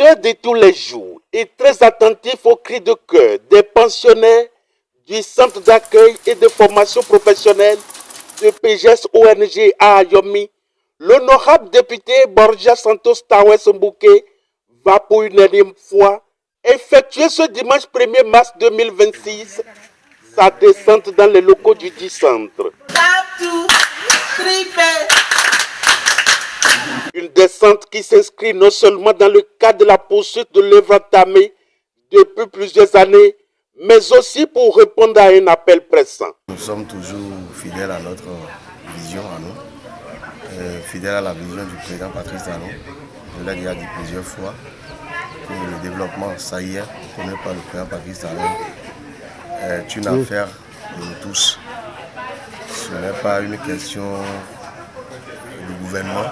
acteur de tous les jours et très attentif aux cris de cœur des pensionnaires du centre d'accueil et de formation professionnelle de PGS ONG à Ayomi, l'honorable député Borja Santos Tawes Mbouké va pour une énième fois effectuer ce dimanche 1er mars 2026 sa descente dans les locaux du dit centre. Une descente qui s'inscrit non seulement dans le cadre de la poursuite de l'œuvre entamée depuis plusieurs années, mais aussi pour répondre à un appel pressant. Nous sommes toujours fidèles à notre vision à nous, fidèles à la vision du président Patrice Talon. Je l'ai déjà dit plusieurs fois que le développement, ça y est, connu par le président Patrice Talon, est une affaire de nous tous. Ce n'est pas une question du gouvernement,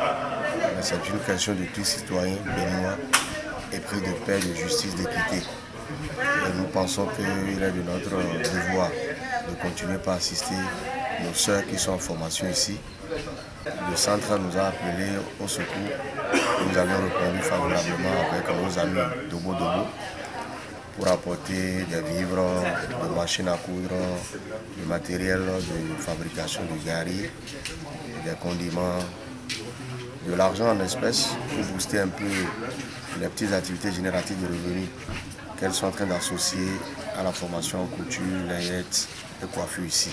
mais c'est une question de tous citoyens béninois épris de paix, de justice, d'équité. Et nous pensons qu'il est de notre devoir de continuer par assister nos sœurs qui sont en formation ici. Le centre nous a appelés au secours. Nous avons répondu favorablement avec nos amis Dobo Dobo pour apporter des vivres, des machines à coudre, du matériel de fabrication de gari, des condiments, de l'argent en espèces pour booster un peu les petites activités génératives de revenus qu'elles sont en train d'associer à la formation en couture, layette et coiffure ici.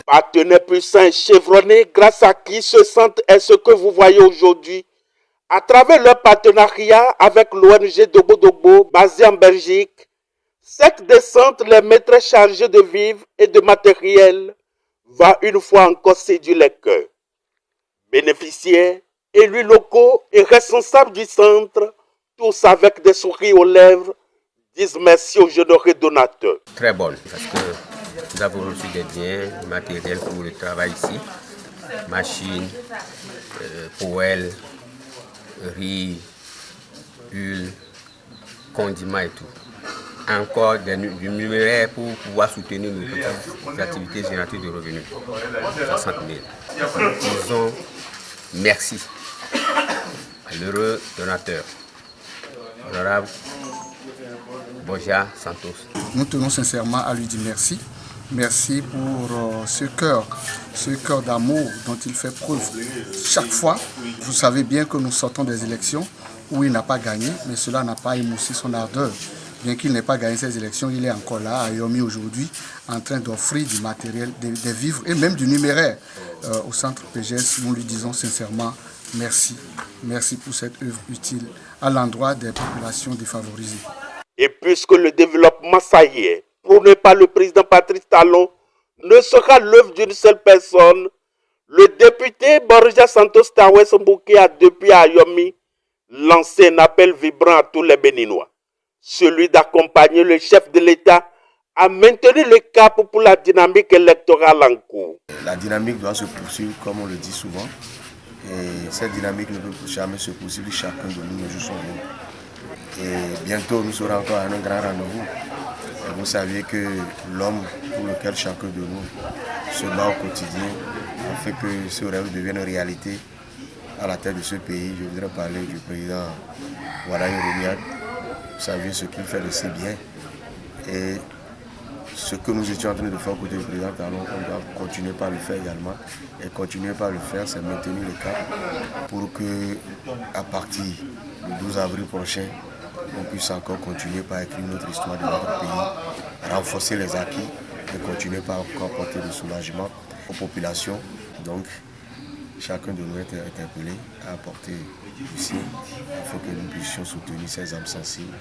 Partenaire puissant et chevronné grâce à qui ce centre est ce que vous voyez aujourd'hui. À travers leur partenariat avec l'ONG Dobo Dobo, basée en Belgique, cette descente les mettrait chargés de vivres et de matériel va une fois encore séduire les cœurs. Bénéficiaires, élus locaux et responsables du centre, tous avec des sourires aux lèvres, disent merci aux généreux donateurs. Très bonne, parce que nous avons reçu des biens matériels pour le travail ici. Machines, poêles, riz, huile, condiments et tout. Encore du numéraire pour pouvoir soutenir nos petites activités génératives de revenus. 60 000. Disons merci à l'heureux donateur, honorable Borja Santos. Nous tenons sincèrement à lui dire merci. Merci pour ce cœur d'amour dont il fait preuve chaque fois. Vous savez bien que nous sortons des élections où il n'a pas gagné, mais cela n'a pas émoussé son ardeur. Bien qu'il n'ait pas gagné ces élections, il est encore là, à Ayomi aujourd'hui, en train d'offrir du matériel, des vivres et même du numéraire au centre PGS. Nous lui disons sincèrement merci. Merci pour cette œuvre utile à l'endroit des populations défavorisées. Et puisque le développement, ça y est, prôné par le président Patrice Talon, ne sera l'œuvre d'une seule personne, le député Borja Santos Tawes Mbouké a depuis à Ayomi lancé un appel vibrant à tous les Béninois. Celui d'accompagner le chef de l'État à maintenir le cap pour la dynamique électorale en cours. La dynamique doit se poursuivre comme on le dit souvent. Et cette dynamique ne peut jamais se poursuivre chacun de nous, nous jouons nous. Et bientôt nous serons encore à un grand rendez-vous. Et vous savez que l'homme pour lequel chacun de nous se bat au quotidien a fait que ce rêve devienne réalité à la tête de ce pays. Je voudrais parler du président Walaï Romiad. Vous savez ce qu'il fait de si bien. Et ce que nous étions en train de faire au côté du président Talon, on doit continuer par le faire également. Et continuer par le faire, c'est maintenir le cap pour que, à partir du 12 avril prochain, on puisse encore continuer par écrire notre histoire de notre pays, renforcer les acquis et continuer par encore apporter du soulagement aux populations. Donc, chacun de nous est interpellé à apporter ici afin que nous puissions soutenir ces âmes sensibles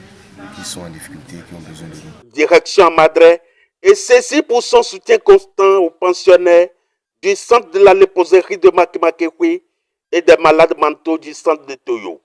qui sont en difficulté et qui ont besoin de nous. Direction Madre est saisie pour son soutien constant aux pensionnaires du centre de la léproserie de Makimakewi et des malades mentaux du centre de Toyo.